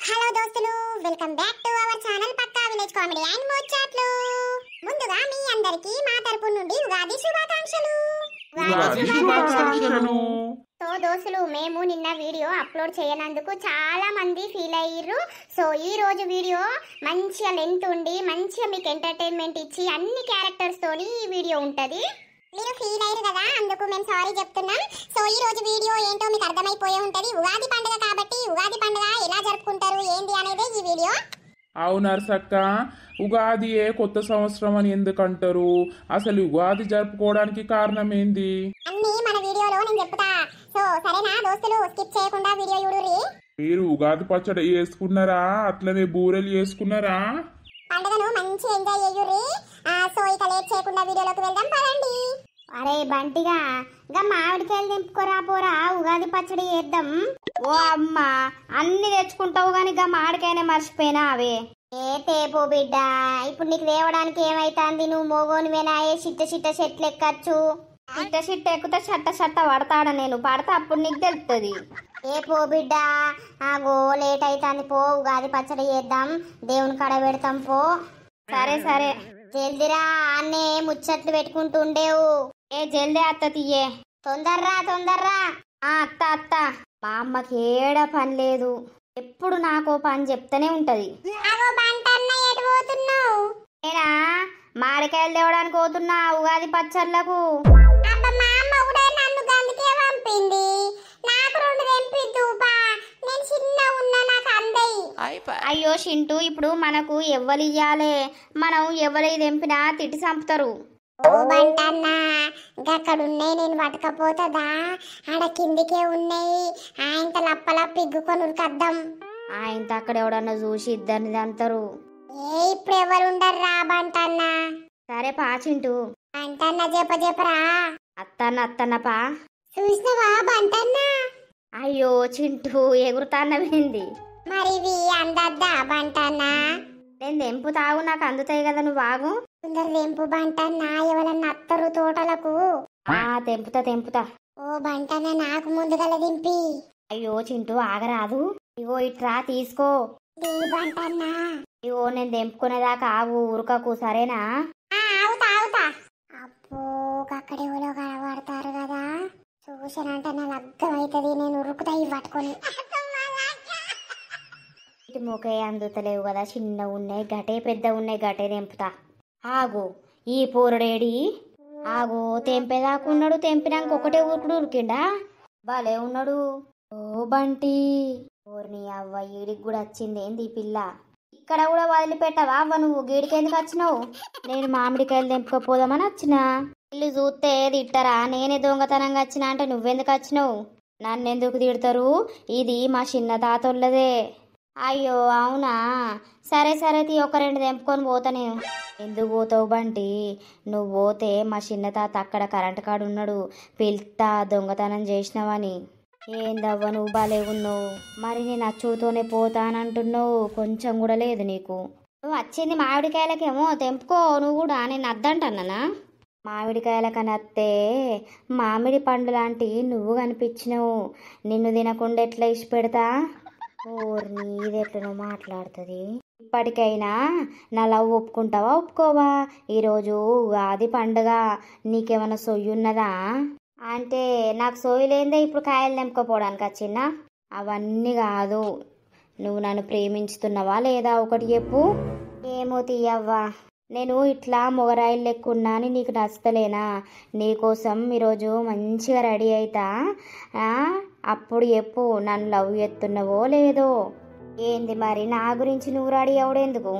Hello దోస్తులు, welcome back to our channel Pakka village comedy and ముచ్చట్లు. ముందుగా మీ అందరికీ మా తరపు నుండి ఉగాది శుభాకాంక్షలు. సో దోస్తులు, మేము నిన్న వీడియో అప్లోడ్ చేయనందుకు చాలా మంది ఫీల్ అయ్యారు. సో ఈ రోజు వీడియో మంచిగా లెంత్ ఉండి మంచిగా మీకు ఎంటర్టైన్మెంట్ ఇచ్చి అన్ని క్యారెక్టర్స్ తోని ఈ వీడియో ఉంటది. మీరు ఫీల్ అయ్యారు కదా, అందుకు మేము సారీ చెప్తున్నాం. సో ఈ రోజు వీడియో ఏంటో మీకు అర్థమైపోయే ఉంటది. ఉగాది పండుగ కాబట్టి ఉగాది పండుగ ఎలా జరుపుకుంటారు ఏంది అనేది ఈ వీడియో. అవును నర్సక్క, ఉగాదియే కొత్త సంవత్సరం అని ఎందుకంటారు? అసలు ఉగాది జరుపుకోవడానికి కారణం ఏంది అన్ని మన వీడియోలో నేను చెప్తా. సో సరేనా దోస్తులు, స్కిప్ చేయకుండా వీడియో చూడుర్రి. మీరు ఉగాది పచ్చడి వేసుకున్నారా? అట్లనే బూరెలు చేసుకున్నారా? పండుగను మంచి ఎంజాయ్ చేయుర్రి. సో ఇక లేట్ చేయకుండా వీడియోలోకి వెళ్దాం, పదండి. అరే బంటిగా, ఇంకా మామిడికాయలు నింపుకోరా పోరా, ఉగాది పచ్చడి చేద్దాం. ఓ అమ్మ, అన్ని తెచ్చుకుంటావు గాని గా మామిడికాయనే మర్చిపోయినా అవే. ఏ తేపో బిడ్డ, ఇప్పుడు నీకు తేవడానికి ఏమైతుంది? నువ్వు మోగోనివేనా? ఏ చిట్ట చిట్ట చెట్లు ఎక్కచ్చు. చిట్ట ఎక్కుతా చట్ట పడతాడా? నేను పడతా, అప్పుడు నీకు తెలుస్తుంది. ఏ పో బిడ్డ, ఆగో లేట్ అవుతుంది, పో ఉగాది పచ్చడి చేద్దాం, దేవుని కాడ పెడతాం పో. సరే జల్దిరా, అన్నే ముచ్చట్లు పెట్టుకుంటుండేవు. ఏ జల్దీ అత్త తీయే. తొందర్రా. అత్త మా అమ్మకి ఏడా పని లేదు, ఎప్పుడు నాకో పని చెప్తానే ఉంటది. నేనా మామిడికాయలు తేవడానికి పోతున్నా ఉగాది పచ్చళ్ళకు. అయ్యో చింటూ, ఇప్పుడు మనకు ఎవ్వలియ్యాలే, మనం ఎవ్వలి తెంపినా తిట్టి చంపుతారు. ఓ బంటన్నా, గక్కడున్నాయి నేను పట్టకపోతుందా? ఆడ కిందికే ఉన్నాయి, ఆయనతో లప్పలా పిగ్గుకొని ఉరికద్దాం. ఆయనతో అక్కడ ఎవడన్నా చూసి ఇద్దరిని అంటారు. ఏ ఇప్పుడు ఎవరు ఉండర్రా బంటన్నా. సరే పా చింటూ. బంటన్నా చెప్పరా. అత్తన్నపా చూసినవా బంటన్నా? అయ్యో చింటూ, ఎగురుతాన్నవేంది? మరి ఇవి అందద్దా బంటన్నా? నేను తెంపు తాగు, నాకు అందుతాయి కదా, నువ్వు ఆగు. కొందరు తెంపు బంటన్నా, ఎవరన్నా అత్తరు తోటలకు. తెంపుతా. ఓ బంటన్నా, నాకు ముందుగల దింపి. అయ్యో చింటూ, ఆగరాదు. ఇగో ఇట్రా తీసుకో. బంటన్నా, ఇగో నేను తెంపుకునేదాకా ఆగు, ఉరకకు, సరేనా? ఆగుతా. అబ్బో, అక్కడ ఎవరో కనబడతారు కదా, చూసానంటే నా లగ్గం అవుతుంది, నేను ఉరుకుతా ఇవి పట్టుకొని. ఇటు మొకే అందుతలేవు కదా, చిన్న ఉన్నాయి గటే, పెద్ద ఉన్నాయి గటే, తెంపుతా. ఆగు, ఈ పూరడేడి. ఆగు, తెంపేదాకున్నాడు, తెంపినాక ఒకటే ఉరుకుడు ఉరికిండా, భలే ఉన్నాడు. ఓ బంటి, ఊరిని అవ్వ, ఈడికి కూడా వచ్చింది ఏంది ఈ పిల్ల? ఇక్కడ కూడా వదిలిపెట్టావా అవ్వ? నువ్వు గీడికి ఎందుకు వచ్చినావు? నేను మామిడికాయలు తెంపుకపోదామని వచ్చినా. ఇల్లు చూస్తే తిట్టరా? నేనే దొంగతనంగా వచ్చినా అంటే నువ్వెందుకు వచ్చినావు? నన్నెందుకు తిడతారు? ఇది మా చిన్న తాతోళ్ళదే. అయ్యో అవునా, సరే తీ, ఒక రెండు తెంపుకొని పోతా నేను. ఎందుకు పోతావు బంటి? నువ్వు పోతే మా చిన్న తాత అక్కడ కరెంట్ కాడు ఉన్నాడు, పిల్తా దొంగతనం చేసినావని. ఏందవ్వ నువ్వు బాలే ఉన్నావు, మరి నేను అచ్చుతోనే పోతానంటున్నావు, కొంచెం కూడా లేదు నీకు. నువ్వు వచ్చింది మామిడికాయలకేమో, తెంపుకో నువ్వు కూడా, నేను అద్దంటన్నానా? మామిడికాయలకని అత్తే మామిడి పండు లాంటి నువ్వు కనిపించినావు, నిన్ను తినకుండా ఎట్లా ఇచ్చి పెడతా? ఓర్ని, ఇది ఎట్లా నువ్వు మాట్లాడుతుంది? ఇప్పటికైనా నా లవ్ ఒప్పుకుంటావా ఒప్పుకోవా? ఈరోజు ఉగాది పండుగ, నీకేమైనా సొయ్యి ఉన్నదా? అంటే నాకు సోయి లేదే ఇప్పుడు కాయలు తెంపుకోపోవడానికి వచ్చినా? అవన్నీ కాదు, నువ్వు నన్ను ప్రేమించుతున్నావా లేదా ఒకటి చెప్పు. ఏమో తీయవ్వా, నేను ఇట్లా మొగరాయిలు లెక్కున్నా అని నీకు నచ్చలేనా? నీకోసం ఈరోజు మంచిగా రెడీ అవుతా, అప్పుడు చెప్పు నన్ను లవ్ చేస్తున్నావో లేదో. ఏంది మరి, నా గురించి నువ్వు రెడీ అవడేందుకు?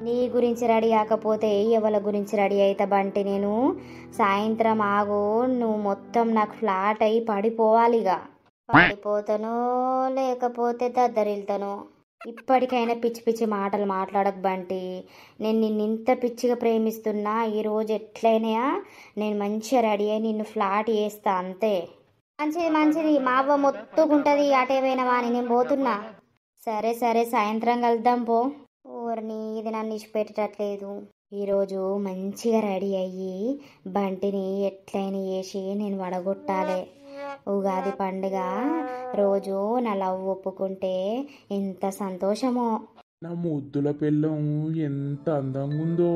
నీ గురించి రెడీ కాకపోతే ఎవరి గురించి రెడీ అవుతా బంటి? నేను సాయంత్రం ఆగు, నువ్వు మొత్తం నాకు ఫ్లాట్ అయి పడిపోవాలిగా. పడిపోతానో లేకపోతే దద్దరిల్తానో. ఇప్పటికైనా పిచ్చి మాటలు మాట్లాడక బంటి, నేను నిన్ను ఇంత పిచ్చిగా ప్రేమిస్తున్నా, ఈరోజు ఎట్లయినా నేను మంచిగా రెడీ అయి నిన్ను ఫ్లాట్ చేస్తా అంతే. మంచిది, మా అవ్వ మొత్తుకుంటుంది అటేపోయినవా అని, నేను పోతున్నా. సరే సాయంత్రం కలుద్దాం పో. ఊరిని, ఇది నన్ను ఇచ్చిపెట్టట్లేదు. ఈరోజు మంచిగా రెడీ అయ్యి బంటిని ఎట్లయినా చేసి నేను వడగొట్టాలి. ఉగాది పండుగ రోజు నా లవ్ ఒప్పుకుంటే ఎంత సంతోషమో. నా ముద్దుల పిల్లం ఎంత అందంగా ఉందో.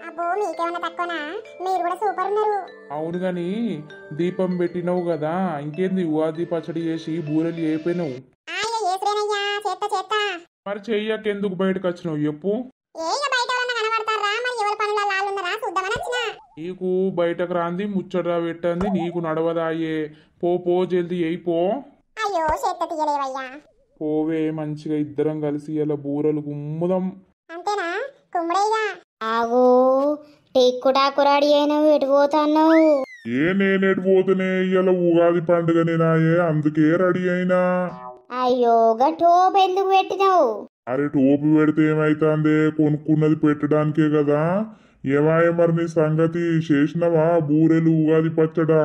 అబ్బో మీకేమన్నా తక్కువనా? మీరు కూడా సూపర్ ఉన్నారు. అవును గాని దీపం పెట్టినావు కదా, ఇంకేంది ఉగాది పచ్చడి చేసి బూరెలు అయిపోయినావు. ఏసురేనయ్యా, చేత్తా చేత్తా. మరి చెయ్యకెందుకు బయటకు వచ్చినావు చెప్పు. బయట ఎవరన్నా కనబడతారా? మరి ఎవరి పనుల లాలున్నారా చూద్దామని వచ్చినా. నీకు బయటకు రాంది ముచ్చట పెట్టంది నీకు నడవదాయే. పో జల్దీ అయిపో. అయ్యో చేత్త తీయలేవయ్యా. పోవే, మంచిగా ఇద్దరం కలిసి ఇలా బూరెలు గుమ్ముదాం. అంతేనా? కుమ్ముడేగా. ఆగో టిక్కుటాకు రెడీ అయినవి ఎటు పోతున్నావు? నేనెటు పోతేనే ఇలా ఉగాది పండుగనే నాయే, అందుకే రెడీ అయినా. అయ్యో గా టోప్ ఎందుకు పెట్టినావు? అరే టోపీ పెడితే ఏమైతుందే, కొనుక్కున్నది పెట్టడానికే కదా. ఏమాయే మరి నీ సంగతి, చేసినవా బూరెలు ఉగాది పచ్చడా?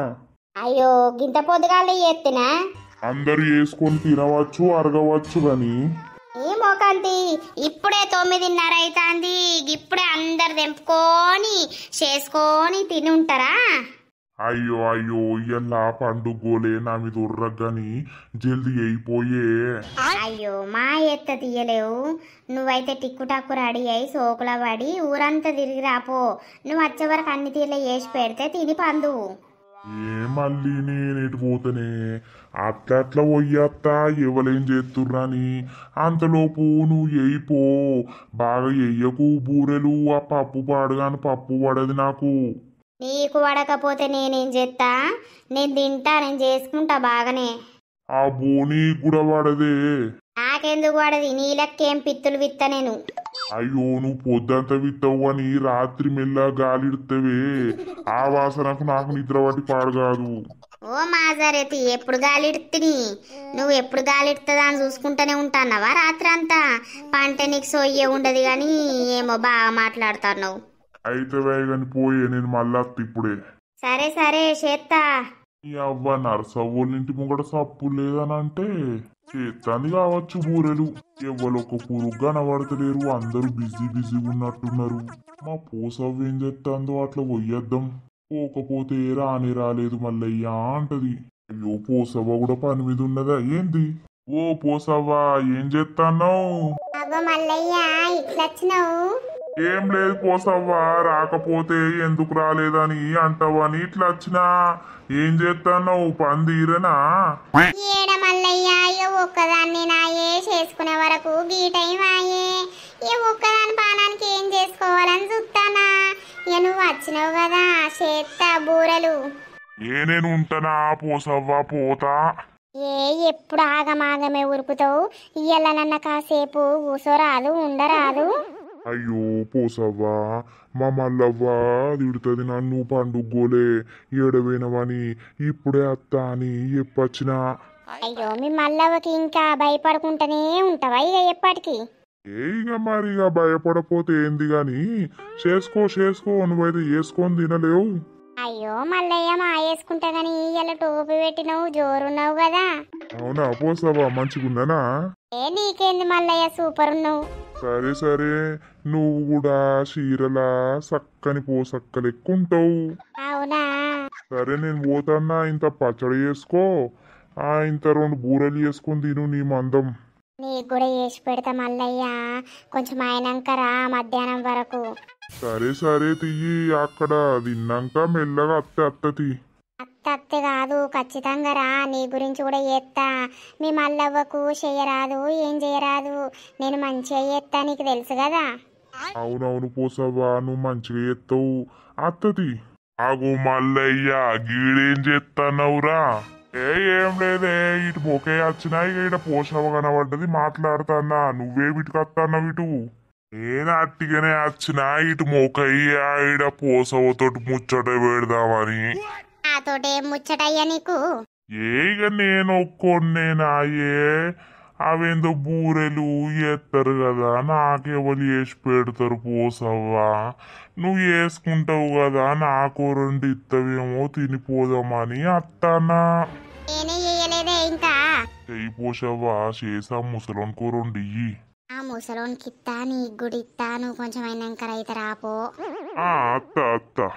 అయ్యో గింత పొద్దుగాలే ఎత్తినా? అందరు వేసుకొని తినవచ్చు అరగవచ్చు గాని. ఏ మోకంతి, ఇప్పుడే 9:30 అవుతుంది. ఇప్పుడే అందరు తెంపుకొని చేసుకొని తిని ఉంటారా? అయ్యో అయ్యో ఇలా పండుగోలే నా మీద ఉర్రగాని జల్దీ అయిపోయే. అయ్యో మా ఎత్త తీయలేవు. నువ్వైతే టిక్కుటాకు రెడీ అయి సోకుల పడి ఊరంతా తిరిగి రాపో. నువ్వు వచ్చే వరకు అన్ని తీర్లు వేసి పెడితే తిని పందు. మళ్ళీ నేనెటు పోతేనే అట్లా పోయ్యత్తా, ఎవలేం చేస్తుర్రని. అంతలోపు నువ్వు ఎయిపో. బాగా ఎయ్యకు బూరెలు, ఆ పప్పు పాడుగాని పప్పు పడది నాకు. నీకు పడకపోతే నేనేం చేస్తా? నేను తింటా, నేను చేసుకుంటా బాగానే. ఆ బోని కూడా పడదే. నాకెందుకు పడది? నీ లెక్కేం పిత్తులు విత్త నేను. అయ్యో నువ్వు పొద్దంతా విత్తవు అని రాత్రి మెల్ల గాలిడుతావే, ఆ వాసనకు నాకు నిద్ర పట్టి పాడు కాదు. ఓ మాజారేతి, ఎప్పుడు గాలిడుతుంది? నువ్వు ఎప్పుడు గాలిడుతుందా అని చూసుకుంటూనే ఉంటానవా రాత్రి అంతా? పంటే నీకు సొయ్యే ఉండదు కానీ ఏమో బాగా మాట్లాడుతున్నావు. అయితే వేగని పోయే, నేను మళ్ళా ఇప్పుడే. సరే సరే చేత్తా. ఈ అవ్వ నర్సవ్వోళ్ళింటి ముంగట సప్పు లేదనంటే చేత్తాంది కావచ్చు బూరెలు. ఎవ్వరొక్క పురుగు కనబడతలేరు, అందరూ బిజీగా ఉన్నట్టున్నారు. మా పోసవ్వ ఏం చేస్తాందో అట్లా పోయేద్దాం. పోకపోతే రానే రాలేదు మల్లయ్యా అంటది. అయ్యో పోసవ్వ కూడా పని మీద ఉన్నదా ఏంది? ఓ పోసవ్వ ఏం చేస్తాన్నావు? అబ్బో మల్లయ్య, ఇట్లొచ్చినావు? ఏం లేదు పోసవ్వ, రాకపోతే ఎందుకు రాలేదని అంటావని ఇట్లా వచ్చినా. ఏం చేస్తాన్నావు? పని తీరేనా? ఏడ మల్లయ్య, ఒక్కదాన్ని నాయే చేసుకునే వరకు గీ టైం ఆయే. ఒక్కదాని పానానికి ఏం చేసుకోవాలని చూస్తానా. నువ్వు వచ్చినావు కదా, చేత్తా బూరెలు. నేను ఉంటానా పోసవ్వ, పోతా. ఎప్పుడు ఆగమాగమే ఉరుకుతావు? ఇయ్యాల నన్న కాసేపు కూసోరాదు, ఉండరాదు? అయ్యో పోసవ్వా, మా మల్లవ్వ తిడుతుంది నన్ను. పండుగోలే ఏడవేనవని ఇప్పుడే అత్తా అని చెప్పొచ్చినా. అయ్యో మీ మల్లవ్వకి ఇంకా భయపడుకుంటూనే ఉంటావా ఇక ఎప్పటికి? ఇక మరి ఇక భయపడపోతే ఏంది గాని, చేసుకో నువ్వైతే చేసుకొని తినలేవు. అయ్యో మల్లయ్య, మా వేసుకుంటా గాని ఇలా టోపీ పెట్టినావు, జోరున్నావు కదా. అవునా పోసవ్వా, మంచిగున్నానా? నీకేంది మల్లయ్య, సూపర్ ఉన్నావు. సరే నువ్వు కూడా చీరలా సక్కని పోసక్కలు ఎక్కుంటావు. అవునా? సరే నేను పోతాన్నా, ఇంత పచ్చడి చేసుకో, ఇంత 2 బూరెలు చేసుకొని తిను నీ మందం. నీకు కూడా చేసి పెడతా మల్లయ్య, కొంచెం అయినాక రా మధ్యాహ్నం వరకు. సరే తియ్యి, అక్కడ తిన్నాక మెల్లగా అత్తతి. అత్తే కాదు, ఖచ్చితంగా రా. నీ గురించి కూడా చేస్తా. మీ మల్లవ్వకు చెయ్యరాదు, ఏం చేయరాదు. నేను మంచిగా చేస్తా, నీకు తెలుసు కదా. అవునవును పోసవ్వా, నువ్వు మంచిగా చేస్తావు. అత్తతి. ఆగు మల్లయ్య, గీడేం చేస్తానవురా? ఏం లేదే, ఇటు పోకే వచ్చినా ఇక ఇట పోసవ్వ కనబడ్డది, మాట్లాడుతానా. నువ్వే వీటికి వస్తాన్నావు ఇటు? నేను అట్టిగానే వచ్చినా ఇటు మోకయ్య ఇడ పోసవతోటి ముచ్చట పెడదామని. నాతోటి ఏం ముచ్చటయ్యా నీకు? ఇక నేను ఒక్కొన్నేనాయే, అవేందో బూరెలు ఎత్తారు కదా, నాకెవరు చేసి పెడతారు పోసవ్వా. నువ్వు వేసుకుంటావు కదా, నాకు 2 ఇత్తవేమో తినిపోదామని అత్తానా. నేనే చేయలేదే ఇంకా. చెయ్యి పోసవ్వా, చేసా ముసలోనికో 2 ఇయ్యి. ఆ ముసలోనికి ఇత్తా, నీకు కూడా ఇత్తా. నువ్వు కొంచెం అయినాక రైతు రాపో. అత్త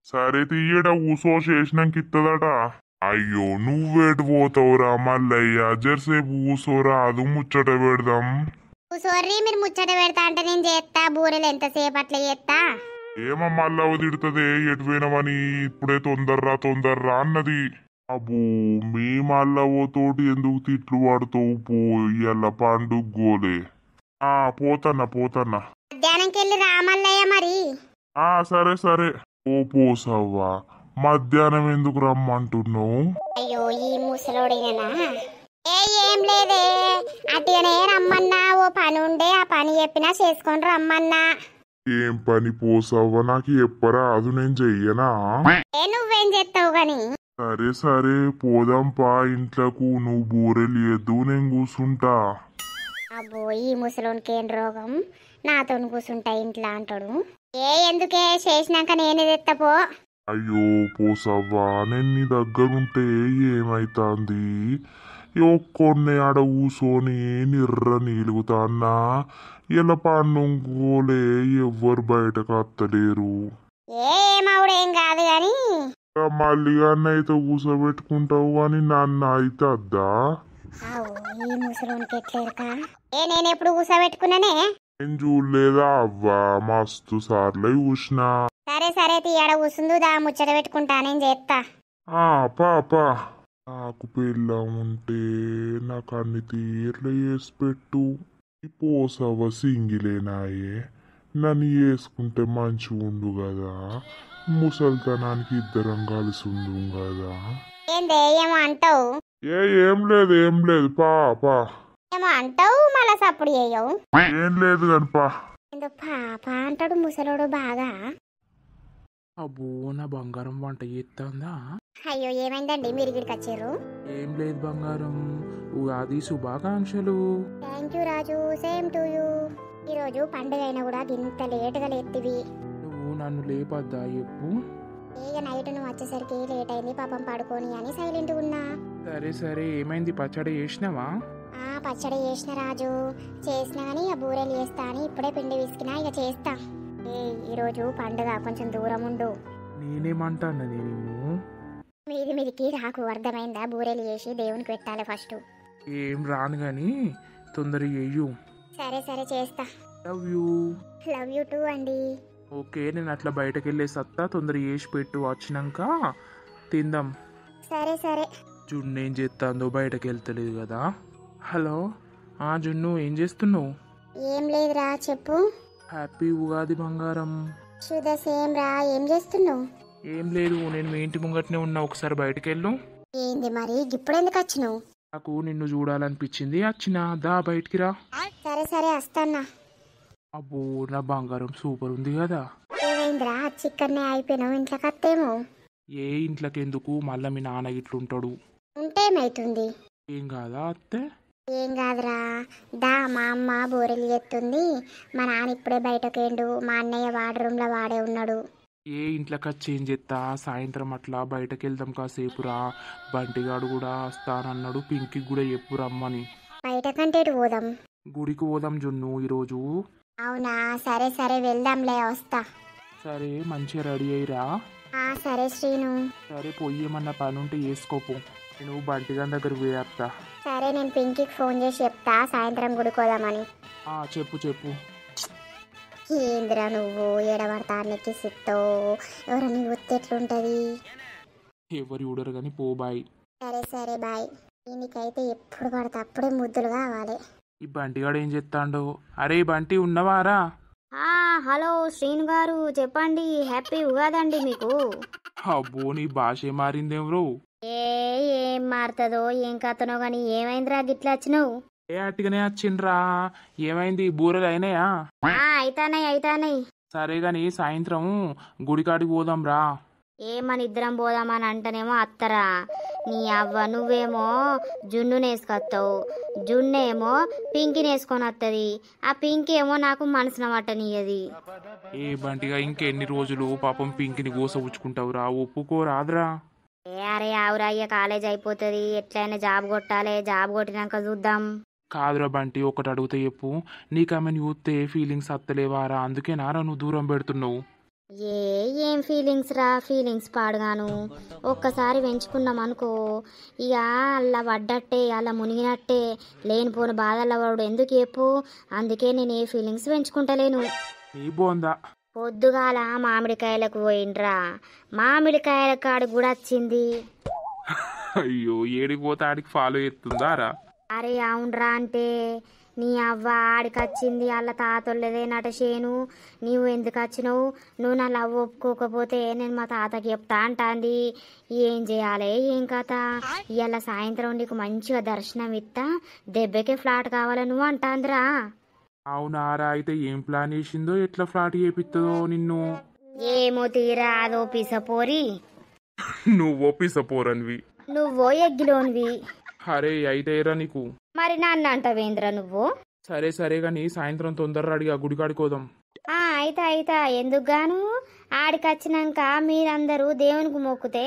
సరే తీయడ ఊసో చేసినాక ఇత్తదట. అయ్యో నువ్వేటు పోతావురా మల్లయ్య జరసేపు కూసోరా అది ముచ్చట పెడదాం. సొర్రీ మీరు ముచ్చట పెడతా అంటే నేను చేస్తా బూరెలు ఎంతసేపు అట్లా చేస్తా. ఏమో మళ్ళా తిడుతుంది ఎటు పోయినామని ఇప్పుడే తొందర్రా అన్నది. అబ్బో మీ మల్లవ్వతోటి ఎందుకు తిట్లు పడుతావు పో ఇయ్యాల పండుగ గోలే. పోతన్నా మధ్యాహ్నంకి వెళ్ళి రామల్లయ్య మరి. సరే పోసవ్వా మధ్యాహ్నం ఎందుకు రమ్మంటున్నావు? అయ్యో ఈ ముసలోడినా ఏం లేదే అట్టిగానే రమ్మన్నా ఓ పని ఉండే ఆ పని చెప్పినా చేసుకొని రమ్మన్నా. ఏం పని పోసవ్వా నాకు చెప్పరా అది నేను చెయ్యనా? నువ్వేం చేస్తావు గాని. సరే పోదాంపా ఇంట్లకు నువ్వు బూరెలు ఎద్దు నేను కూసుంటా. అబ్బో ఈ ముసలోనికి ఏం రోగం నాతో కూర్చుంటా ఇంట్లో అంటాడు. ఎందుకే చేసినాక నేనే తెత్తపో. అయ్యో పోసవ్వా నేను నీ దగ్గరుంటే ఏమైతాంది? ఒక్కొన్నే ఆడ కూసోని నిర్ర నీలుగుతాన్నా ఇలా పండుగోలే ఎవ్వరు బయటకు అత్తలేరు. ఏమవుడేం కాదు గాని మళ్ళీ అన్నయితే కూసోబెట్టుకుంటావు అని నన్ను అయితే అద్దా? ఈ ముసలోనికి ఎట్లేరుక నేను ఎప్పుడు కూసోబెట్టుకున్నానే నేను చూడలేదా అవ్వా మస్తు సార్లు చూసినా. సరే తీయడ కూసుందు దా ముచ్చట పెట్టుకుంటా నేను చేస్తా. పాపా నాకు పెళ్ళం ఉంటే నాకు అన్ని తీర్లు వేసి పెట్టు. ఈ పోసవ సింగిలేనాయే నన్ను వేసుకుంటే మంచి ఉండు కదా, ముసల్తనానికి ఇద్దరం కలిసి ఉండు కదా. ఏందే ఏమో అంటావు? ఏం లేదు పాపా ఏమో అంటావు మళ్ళా సప్పుడు చేయవు. ఏం లేదు కాని ఏందో పాప అంటాడు ముసలోడు బాగా. అబ్బో నా బంగారం వంట చేస్తుందా? అయ్యో ఏమైందండి మీరు ఇక్కడికి వచ్చారు? ఏం లేదు బంగారం, ఉగాది శుభాకాంక్షలు. Thank you Raju, same to you. ఈరోజు పండుగ అయినా కూడా ఇంత లేటుగా లేత్తివి. నువ్వు నన్ను లేపద్దా చెప్పు. ఇక నైట్ నువ్వు వచ్చేసరికి లేట్ అయింది పాపం పడుకోని అని సైలెంట్ ఉన్నా. సరే ఏమైంది పచ్చడి చేసినావా? పచ్చడి చేసిన రాజు చేసినా గానీ ఇక బూరెలు చేస్తా అని ఇప్పుడే పిండి విసికినా ఇక చేస్తా. ఈరోజు పండుగ కొంచెం దూరం ఉండు. నేనేమంటానని నిన్ను మీదికి రాకు అర్థమైందా? బూరెలు చేసి దేవునికి పెట్టాలి ఫస్ట్. ఏం రాను గాని తొందరగా చెయ్యు. సరే చేస్తా. Love you. Love you two అండి. ఓకే నేను అట్లా బయటకు వెళ్ళే సత్తా తొందరగా చేసి పెట్టు, వచ్చినాక తిందాం. సరే జున్ను ఏం చేస్తాందో బయటకు వెళ్తలేదు కదా. హలో జున్ను ఏం చేస్తున్నావు? ఏం లేదురా చెప్పు. హ్యాపీ ఉగాది బంగారం. శుద్ధ సేమ్ రా. ఏం చేస్తున్నావు? ఏం లేదు నేను మీ ఇంటి ముంగట్నే ఉన్నా, ఒకసారి బయటకు వెళ్ళు. ఏంది మరి ఇప్పుడు ఎందుకు వచ్చినావు? నాకు నిన్ను చూడాలనిపించింది వచ్చినా, దా బయటికి రా. సరే వస్తానా. అబ్బో నా బంగారం సూపర్ ఉంది కదా. ఏమైందిరా చిక్కన్నే అయిపోయినావు ఇంట్లోకి వస్తేమో. ఏ ఇంట్లోకి ఎందుకు, మళ్ళీ మీ నాన్న ఇట్లుంటాడు. ఉంటేమైతుంది? ఏం కాదా అత్తే? ఏం కాదురా దా. మా అమ్మ బూరెలు చేస్తుంది, మా నాన్న ఇప్పుడే బయటకేండు, మా అన్నయ్య వాడి రూమ్లో వాడే ఉన్నాడు. ఏ ఇంట్లోకి వచ్చి ఏం చేస్తా, సాయంత్రం అట్లా బయటకు వెళ్దాం కాసేపురా. బంటిగాడు కూడా వస్తానన్నాడు, పింకి కూడా చెప్పు రమ్మని. బయట కంటే పోదాం. గుడికి పోదాం జున్ను ఈరోజు. అవునా సరే వెళ్దాంలే వస్తా. సరే మంచిగా రెడీ అయ్యిరా. సరే శ్రీను. సరే పొయ్యి ఏమన్నా పని ఉంటే వేసుకోపో, నేను బంటిగాని దగ్గర పోయేస్తా. సరే నేను పింకీకి ఫోన్ చేసి చెప్తా సాయంత్రం గుడికోదామని. చెప్పు. ఏందిరా నువ్వు ఏడబడతా నెక్కి సిత్తావు, ఎవరని ఎట్లుంటది? ఎవరు చూడరు కానీ పో బాయ్. సరే బాయ్. దీనికైతే ఎప్పుడు పడితే అప్పుడే ముద్దులు కావాలి. ఈ బంటిగాడు ఏం చెప్తాండో. అరే బంటి ఉన్నవారా? హలో శ్రీను గారు చెప్పండి. హ్యాపీ ఉగాదండి మీకు. అబ్బో నీ భాష మారిందేమ్రో. ఏం మారుతుందో ఏం కథనో గాని ఏమైందిరా గిట్లా వచ్చినావు? అట్టుగానే వచ్చిండ్రా. ఏమైంది బూరెలు అయినాయా? అయితానాయి. సరే గాని సాయంత్రం గుడికాడికి పోదాం రా. ఏమని ఇద్దరం పోదామని అంటేనేమో అత్తరా నీ అవ్వ. నువ్వేమో జున్ను నేసుకొస్తావు, జున్నేమో పింకి నేసుకొని వస్తుంది. ఆ పింకి ఏమో నాకు మనసున పట్టనియది. ఏ బంటిగా ఇంకెన్ని రోజులు పాపం పింకిని గోస ఉచ్చుకుంటావురా, ఒప్పుకోరాదురా. అరే ఆవురా అయ్య కాలేజ్ అయిపోతుంది, ఎట్లయినా జాబ్ కొట్టాలి, జాబ్ కొట్టినాక చూద్దాం. కాదురా బంటి ఒకటి అడిగితే చెప్పు, నీకు ఆమెను చూస్తే ఫీలింగ్స్ అత్తలేవారా? అందుకేనారా నువ్వు దూరం పెడుతున్నావు? ఏం ఫీలింగ్స్ రా, ఫీలింగ్స్ పాడుగాను. ఒక్కసారి పెంచుకున్నాం అనుకో ఇక అలా పడ్డట్టే, అలా మునిగినట్టే. లేనిపోని బాధల్లో వాడు ఎందుకు చెప్పు. అందుకే నేను ఏ ఫీలింగ్స్ పెంచుకుంటలేను. నీ బోందా పొద్దుగాల మామిడికాయలకు పోయిండ్రా, మామిడికాయల కాడు కూడా వచ్చింది. అయ్యో ఏడికి పోతే ఆడికి ఫాలో చేస్తుందా రా? అరే అవునరా, అంటే నీ అవ్వ ఆడికి వచ్చింది, వాళ్ళ తాతోళ్ళదే నట చేను. నీవు ఎందుకు వచ్చినావు, నువ్వు నా లవ్ ఒప్పుకోకపోతే నేను మా తాతకి చెప్తా అంటాంది. ఏం చేయాలి ఏం కథ. ఇవాళ సాయంత్రం నీకు మంచిగా దర్శనం ఇస్తా, దెబ్బకే ఫ్లాట్ కావాల నువ్వు అంటాందిరా. అవునారా? అయితే ఏం ప్లాన్ చేసిందో, ఎట్లా ఫ్లాట్ చేపిస్తుందో నిన్ను? ఏమో తీరా, అదో పిసపోరి. నువ్వో పిసపోరన్వి. నువ్వో ఎగ్గిలోనివి. అరే అయితే రా నీకు. మరి నన్ను అంటావేంద్రా నువ్వు? సరే సరే గాని సాయంత్రం తొందరగా అడిగా గుడికాడుకోదాం. అయితా ఎందుకు గాను. ఆడికి వచ్చినాక మీరందరూ దేవునికి మొక్కుతే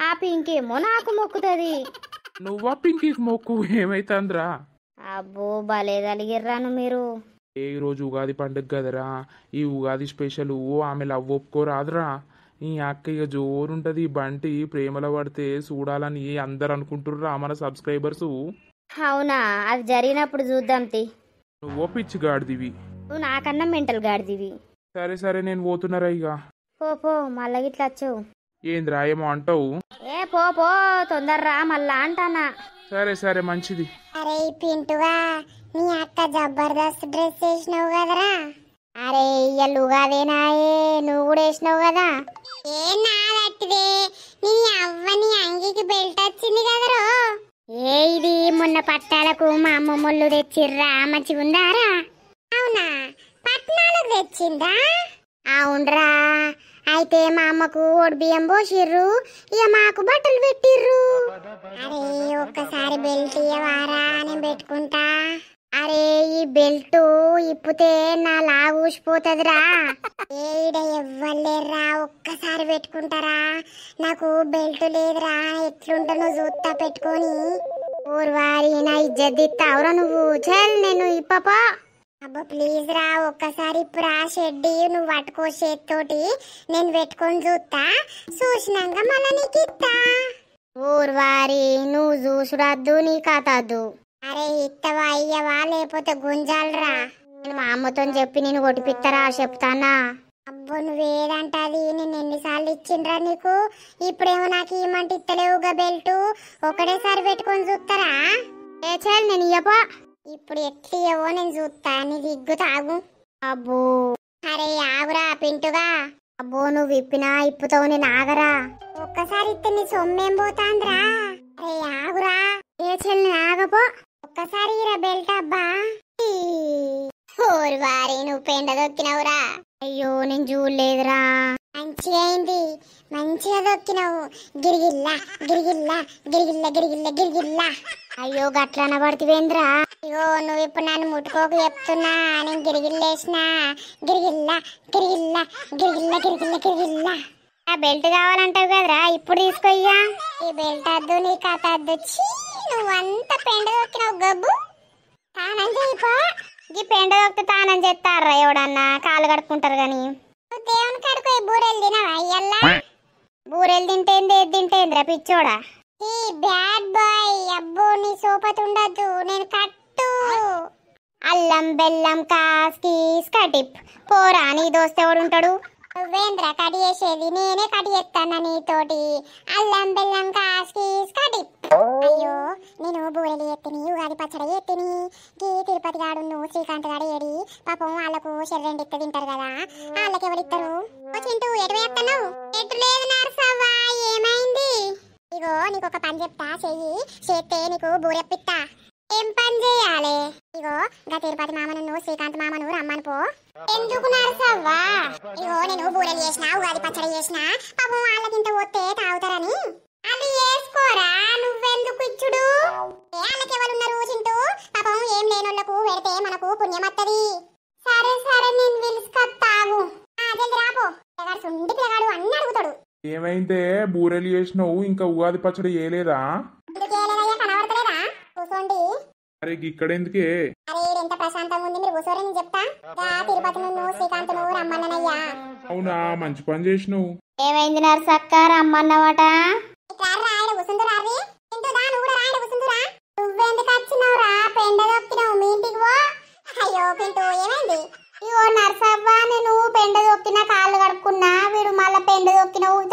ఆ పింకేమో నాకు మొక్కుతుంది. నువ్వా పింకీకి మొక్కు, ఏమైతుందిరా? అబ్బో భలే తలిగిర్రాను మీరు. ఈ రోజు ఉగాది పండుగ కదరా, ఈ ఉగాది స్పెషల్ ఆమె లవ్ ఒప్పుకోరాదురా. ఈ అక్క ఇక జోరుంటది, బంటి ప్రేమలో పడితే చూడాలని అందరు అనుకుంటుర్రా మన సబ్స్క్రైబర్స్. అవునా, అది జరిగినప్పుడు చూద్దాం తి. నువ్వు పిచ్చి గాడిదివి. నువ్వు నాకన్నా మెంటల్ గాడిదివి. సరే సరే నేను పోతున్నారా ఇక. పో మళ్ళా గిట్లా వచ్చావు. ఏంద్రా ఏమో అంటావు? పో తొందరరా మళ్ళా అంటానా. సరే సరే మంచిది. అరే పింటుగా, నీ అక్క జబర్దస్త్ డ్రెస్ వేసినావు కదరా. అరే ఇయ్యాల ఉగాదేనాయే, నువ్వు కూడా వేసినావు కదా. ఏ నాదట్టిదే, నీ అవ్వని అంగికి బెల్ట్ వచ్చింది కదరో. ఇది మొన్న పట్టాలకు మా అమ్మమ్మోళ్ళు తెచ్చిర్రా, మంచిగుందారా? అవునా, పట్నాలకు తెచ్చిందా? అవునరా. అయితే మా అమ్మకు ఒడి బియ్యం పోసిర్రు, ఇక మాకు బట్టలు పెట్టిర్రు. అరే ఒక్కసారి బెల్ట్ ఇయ్యవారా, నేను పెట్టుకుంటా. అరే ఈ బెల్ట్ ఇప్పితే నా లాగు ఊసిపోతుందిరా. ఏడ ఎవ్వలేర్రా, ఒక్కసారి పెట్టుకుంటారా. నాకు బెల్ట్ లేదురా, ఎట్లుంటానో చూస్తా పెట్టుకొని. ఊర్వారి నా ఇజ్జత్ దిత్తావురా నువ్వు. చల్ నేను ఇప్పపా. అబ్బా ప్లీజ్ రా, ఒక్కసారి ఇప్పుడు ఆ షెడ్డి నువ్వు పట్టుకో చేత్తోటి, నేను పెట్టుకొని చూస్తా. చూసినాక మళ్ళా నీకు ఇస్తా. ఊర్వారి నువ్వు చూసుడద్దు, నీ కథద్దు. అరే ఇత్తవా అయ్యవా, లేకపోతే గుంజాలరా. నేను మా అమ్మతో చెప్పి నేను కొట్టిపిత్తరా చెప్తానా. అబ్బో నువ్వేదంటది, నేను ఎన్నిసార్లు ఇచ్చిండ్రా నీకు. ఇప్పుడేమో నాకు ఇమ్మంటే ఇత్తలేవుగా బెల్ట్. ఒకటేసారి పెట్టుకొని చూస్తారా? ఏ చాలు నేను ఇయ్యపా. ఇప్పుడు ఎట్లియవో నేను చూస్తా, నీ దిగ్గు తాగు. అబ్బో అరే ఆగురా పింటుగా. అబ్బో నువ్వు ఇప్పినా ఇప్పుతావు, నేను ఆగరా. ఒక్కసారి ఇస్తే నీ సొమ్మేం పోతాంద్రా. అరే ఆగురా. ఏ చెల్లి ఆగపో. ఒక్కసారి ఇరా బెల్ట్. అబ్బా వారి నువ్వు పెండ దొక్కినవురా. అయ్యో నేను చూడలేదురా. మంచిగా అయింది, మంచిగా దొక్కినావు. గిరిగిల్లా గిరిగిల్లా గిరిగిల్ల గిరిగిల్ల గిరిగిల్లా. అయ్యో గట్లన పడితేవేంద్రా. అయ్యో నువ్వు ఇప్పుడు నన్ను ముట్టుకోకు చెప్తున్నా, నేను గిరిగిల్లేసినా. గిరిగిల్లా గిరిగిల్లా గిరిగిల్ల గిరిగిల్ల గిరిగిల్లా. ఆ బెల్ట్ కావాలంటావు కదరా, ఇప్పుడు తీసుకోయ్యా. ఈ బెల్ట్ వద్దు, నీ కథ వద్దు. నువ్వంతా పెండ దొక్కినావు గబ్బు. తానం చేయిపో. ఈ పెండ దొక్కితే తానం చేస్తారా ఎవడన్నా, కాలు కడుక్కుంటారు గాని. దేవుని కడుకు బూరెలు తినవా అయ్యల్లా? బూరెలు తింటేంది, ఏది తింటేంద్రా పిచ్చోడా. ఈ బ్యాడ్ బాయ్. అబ్బో నీ సోపతి ఉండద్దు, నేను కట్టు. అల్లం బెల్లం కాస్కి స్కటిప్ పోరా. నీ దోస్త్ ఎవడుంటాడు? నువ్వేంద్ర కట్ చేసేది, నేనే కట్ చేస్తాను నీతోటి. అల్లం బెల్లం కాస్కి స్కటిప్. అయ్యో నేను బూరెలు ఎత్తిని, ఉగాది పచ్చడి ఎత్తిని. గీ తిరుపతి గాడు శ్రీకాంత్ గాడు ఏడి పాపం, వాళ్ళకు శరీరం ఇత్త తింటారు కదా, వాళ్ళకి ఎవరు ఇస్తారు? చింటూ ఎటు వేస్తున్నావు? ఎటు లేదు నరసవ్వా, ఏమైంది? ఇగో నీకు ఒక పని చెప్తా, చెయ్యి. చేస్తే నీకు బూరెప్పిత్తా. ఏం పని చేయాలి? ఇగో గా తిరుపతి మామను శ్రీకాంత్ మామను రమ్మను పో. ఎందుకు నరసవ్వా? ఇగో నేను బూరెలు చేసిన, ఉగాది పచ్చడి చేసిన, పాపం వాళ్ళకింత పోతే తాగుతారని. అది వేసుకోరా, నువ్వెందుకు ఇచ్చుడు? వాళ్ళకి ఎవరున్నారు చింటూ? పాపం ఏం లేనోళ్లకు పెడితే మనకు పుణ్యం వత్తది. సరే సరే నేను పిలుచుకొత్తాగు. జల్ది రాపో. పిల్లగాడు సుండి పిల్లగాడు అన్ని అడుగుతాడు. ఏమైందే, బూరెలు చేసినావు ఇంకా ఉగాది పచ్చడి చేయలేదా? కనబడతలేదా? కూసోండి. అరే ఇక్కడెందుకే? అరే ఎంత ప్రశాంతంగా ఉంది, మీరు కూసోరే నేను చెప్తా. నర్సక్క తిరుపతి నుండి శ్రీకాంత్ నువ్వు రమ్మన్నయ్యా. అవునా, మంచి పని చేసినావు. ఏమైంది నర్సక్క రమ్మన్నమాట? నువ్వెందుకు వచ్చినావురా? పెండ దొక్కినావు మీ ఇంటికి పో. అయ్యో పింటూ ఏమైంది? ఇగో నర్సవ్వ, నేను పెండ దొక్కిన కాళ్ళు కడుక్కున్నా, వీడు మళ్ళా పెండ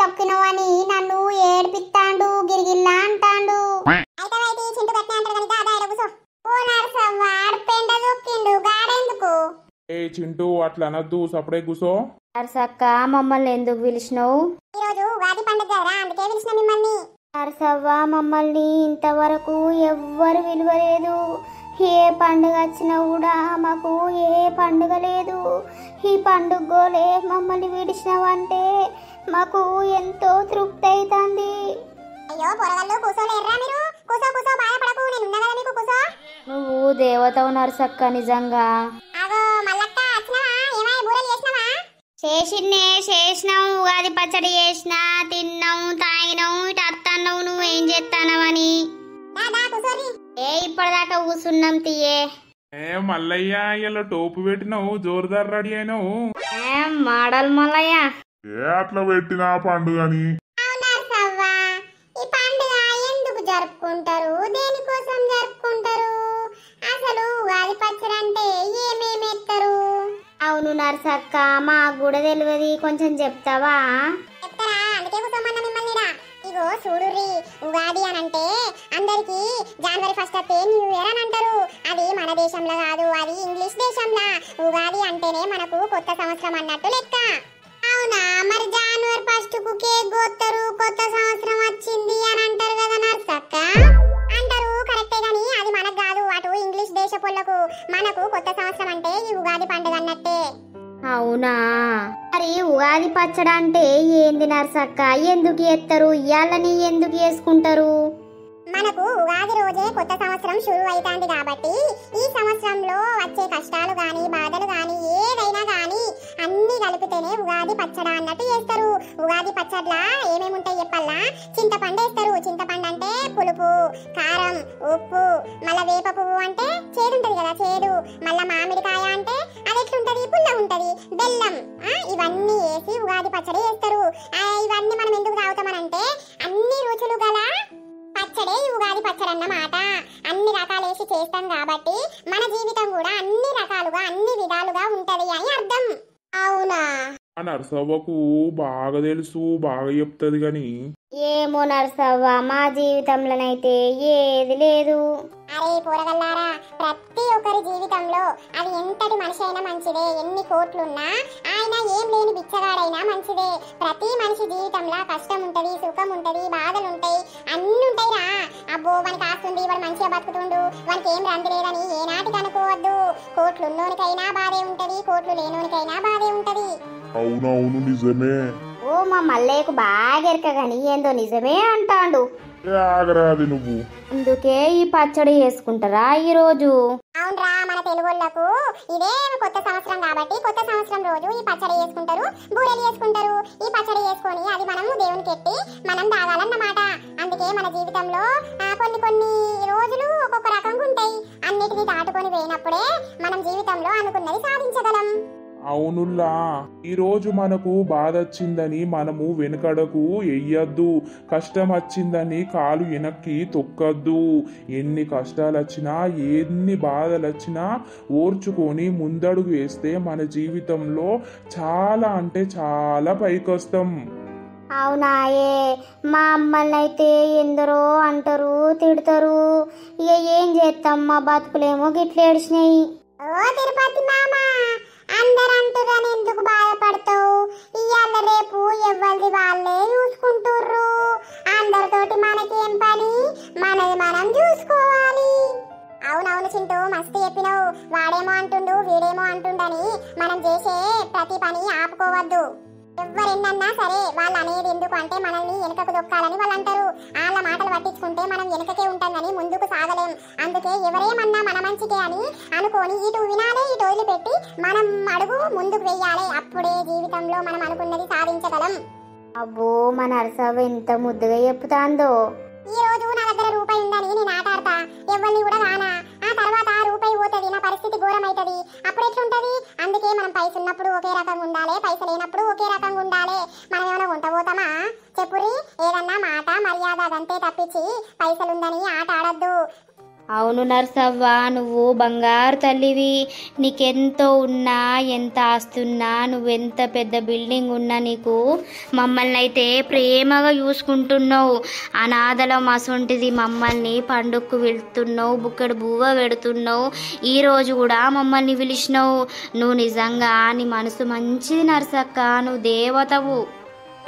దొక్కినావు అని నన్ను ఏడిపిస్తాండు, గిరిగిల్లా అంటాండు. అయితే చింటు కట్టిన అంటారు కనుక అదా కూసో. ఓ నర్సవ్వ, పెండ దొక్కిండు గాడెందుకు? ఏ చింటూ అట్లా అనద్దు, సపడే కూసో. నర్సక్క మమ్మల్ని ఎందుకు పిలిచినావు? ఈరోజు ఉగాది పండుగ కదరా, అందుకే పిలిచిన మిమ్మల్ని. నర్సవ్వ, మమ్మల్ని ఇంతవరకు ఎవ్వరు విలువలేదు. ఏ పండుగ వచ్చినా కూడా మాకు ఏ పండుగ లేదు. ఈ పండుగలే మమ్మల్ని విడిచినావంటే మాకు ఎంతో తృప్తి అవుతుంది. అయ్యో పొరగల్లో కూసోలేర్రా మీరు? కూసో కూసో, బాధపడకు, నేను ఉన్నా కదా మీకు, కూసో. నువ్వు దేవతవు నర్సక్క, నిజంగా. అగో మల్లక్క వచ్చినావా? ఏమై బూరెలు చేసినావా? చేసినాం, ఉగాది పచ్చడి చేసినా, తిన్నాం, తాగినాం, ఇటు అత్తన్నావు, నువ్వేం చేస్తానవని. దాదా కూసోరి. ఇప్పటిదాకా కూసున్నాం తీయే. ఏ మల్లయ్య, ఇలా టోపు పెట్టినావు, జోరుదారు రెడీ అయినావు. మాడల్ మల్లయ్య. ఏ అట్లా పెట్టినా పండుగని? అవునా సవ్వ, ఈ పండుగ ఎందుకు జరుపుకుంటారు? దేనికోసం జరుపుకుంటారు? అసలు ఉగాది పచ్చడి అంటే ఏమేమి ఎత్తారు? అవును నర్సక్క, మాకు కూడా తెలియదు, కొంచెం చెప్తావా? చెప్తారా? అందుకే కూర్చోమన్నా మిమ్మల్ని. ఇగో చూడుర్రి, ఉగాది అని అంటే అందరికి జనవరి 1 వస్తే న్యూ ఇయర్ అని అంటారు. అది మన దేశంలో కాదు, అది ఇంగ్లీష్ దేశంలో. ఉగాది అంటేనే మనకు కొత్త సంవత్సరం అన్నట్టు లెక్క. అవునా, మరి జనవరి 1 కేక్ కోస్తారు, కొత్త సంవత్సరం వచ్చింది అని అంటారు కదా నర్సక్క? అంటారు కరెక్టే, గాని అది మనకు కాదు, అటు ఇంగ్లీష్ దేశపోళ్లకు. మనకు కొత్త సంవత్సరం అంటే ఈ ఉగాది పండుగ అన్నట్టే. అవునా, మరి ఉగాది పచ్చడి అంటే ఏంది నర్సక్క? ఎందుకు ఎత్తారు? ఇయ్యాలని ఎందుకు చేసుకుంటారు? మనకు ఉగాది రోజే కొత్త సంవత్సరం షురు అవుతుంది కాబట్టి ఈ సంవత్సరంలో వచ్చే కష్టాలు గాని బాధలు గాని ఏదైనా గాని అన్ని కలిపితేనే ఉగాది పచ్చడి అన్నట్టు చేస్తారు. ఉగాది పచ్చడిలా ఏమేమి ఉంటాయి చెప్పల్లా? చింతపండు వేస్తారు. చింతపండు అంటే పులుపు, కారం, ఉప్పు, మళ్ళా వేప పువ్వు అంటే చేదు ఉంటది కదా, చేదు. మళ్ళా మామిడికాయ అంటే అది ఎట్లుంటది, పుల్ల ఉంటది, బెల్లం, ఇవన్నీ వేసి ఉగాది పచ్చడి చేస్తారు. ఇవన్నీ మనం ఎందుకు తాగుతామనంటే అన్ని రుచులు గల పచ్చడే ఉగాది పచ్చడి అన్నమాట. అన్ని రకాలు వేసి చేస్తాం కాబట్టి మన జీవితం కూడా అన్ని రకాలుగా అన్ని విధాలుగా ఉంటది అని అర్థం. అవునా? ఆ నర్సవ్వకు బాగా తెలుసు, బాగా చెప్తుంది గాని. ఏమో నర్సవ్వ, మా జీవితంలోనైతే ఏది లేదు. అరే పోరగల్లారా, ప్రతి ఒక్కరి జీవితంలో అది ఎంతటి మనిషి అయినా మంచిదే, ఎన్ని కోట్లున్నా ఆయన ఏం లేని బిచ్చగాడైనా మంచిదే. ప్రతి మనిషి జీవితంలో కష్టం ఉంటది, సుఖం ఉంటది, బాధలు ఉంటాయి, అన్ని ఉంటాయి రా. అబ్బో వానికి ఆస్తుంది, వాడు మంచిగా బతుకుతుండు, వానికి ఏం రంది లేదని ఏనాటికి అనుకోవద్దు. కోట్లున్నోనికైనా బాధే ఉంటది, కోట్లు లేనోనికైనా బాధే ఉంటది. అవునవును నిజమే. ఓ మా మల్లయ్యకు బాగా ఎరక గాని ఏందో నిజమే అంటాండు. ఆగరాది నువ్వు. అందుకే ఈ పచ్చడి చేసుకుంటారా ఈ రోజు? అవునరా, మన తెలుగోళ్లకు ఇదే కొత్త సంవత్సరం కాబట్టి కొత్త సంవత్సరం రోజు ఈ పచ్చడి చేసుకుంటారు, బూరెలు చేసుకుంటారు. ఈ పచ్చడి చేసుకొని అది మనము దేవునికి ఎట్టి మనం తాగాలన్నమాట. అందుకే మన జీవితంలో కొన్ని రోజులు ఒక్కొక్క రకంగా ఉంటాయి. అన్నిటినీ దాటుకొని పోయినప్పుడే మనం జీవితంలో అనుకున్నది సాధించగలం. అవునుల్లా, ఈరోజు మనకు బాధ వచ్చిందని మనము వెనుకడకు వెయ్యొద్దు, కష్టం వచ్చిందని కాలు వెనక్కి తొక్కద్దు. ఎన్ని కష్టాలు వచ్చినా ఎన్ని బాధలు వచ్చినా ఓర్చుకొని ముందడుగు వేస్తే మన జీవితంలో చాలా అంటే చాలా పైకొస్తాం. అవునా? మా అమ్మల్ని అయితే ఎందరో అంటారు, తిడతారు. ఇక ఏం చేస్తాం, మా బతుకులేమో గిట్ల ఏడిచినాయి. ఓ తిరుపతి మామ, అందరంటుగాని ఎందుకు బాధపడతావు? ఇవాళ రేపు ఎవరిది వాళ్ళే చూసుకుంటుర్రు. అందరితోటి మనకేం పని, మనది మనం చూసుకోవాలి. అవునవును చింటూ, మస్తు చెప్పినావు. వాడేమో అంటుండు, వీడేమో అంటుండని మనం చేసే ప్రతి పని ఆపుకోవద్దు. ఎవరెన్నన్నా సరే వాళ్ళు అనేది ఎందుకు అంటే మనల్ని వెనుకకు దొక్కాలని వాళ్ళు అంటారు. వాళ్ళ మాటలు పట్టించుకుంటే మనం వెనుకకే ఉంటాం కానీ ముందుకు సాగలేం. అందుకే ఎవరేమన్నా మన మంచికే అని అనుకొని ఇటు వినాలే, ఇటు వదిలిపెట్టి మనం అడుగు ముందుకు వెయ్యాలి. అప్పుడే జీవితంలో మనం అనుకున్నది సాధించగలం. అబ్బో, మా నర్సవ్వ ఎంత ముద్దుగా చెప్తాందో. ఈ రోజు నా దగ్గర రూపాయి ఉందని నేను ఆట ఆడతా, ఎవరిని కూడా రానా. ఆ తర్వాత ఆ రూపాయి పోతుంది, నా పరిస్థితి ఘోరం అవుతుంది. అప్పుడు ఎట్లుంటది? అందుకే మనం పైసలు ఉన్నప్పుడు ఒకే రకంగా ఉండాలి, పైసలు లేనప్పుడు ఒకే రకంగా ఉండాలి. మనం ఏమైనా వంట పోతామా చెప్పురి? ఏదన్నా మాట మర్యాద అదంతే తప్పించి పైసలు ఉందని ఆట ఆడద్దు. అవును నర్సవ్వ, నువ్వు బంగారు తల్లివి. నీకెంతో ఉన్నా, ఎంత ఆస్తున్నా, నువ్వెంత పెద్ద బిల్డింగ్ ఉన్నా నీకు మమ్మల్ని అయితే ప్రేమగా చూసుకుంటున్నావు. అనాథల మసొంటిది మమ్మల్ని పండుగకు వెళ్తున్నావు, బుక్కడు బువ్వ పెడుతున్నావు. ఈరోజు కూడా మమ్మల్ని పిలిచినావు. నువ్వు నిజంగా నీ మనసు మంచిది నర్సక్క, నువ్వు దేవతవు.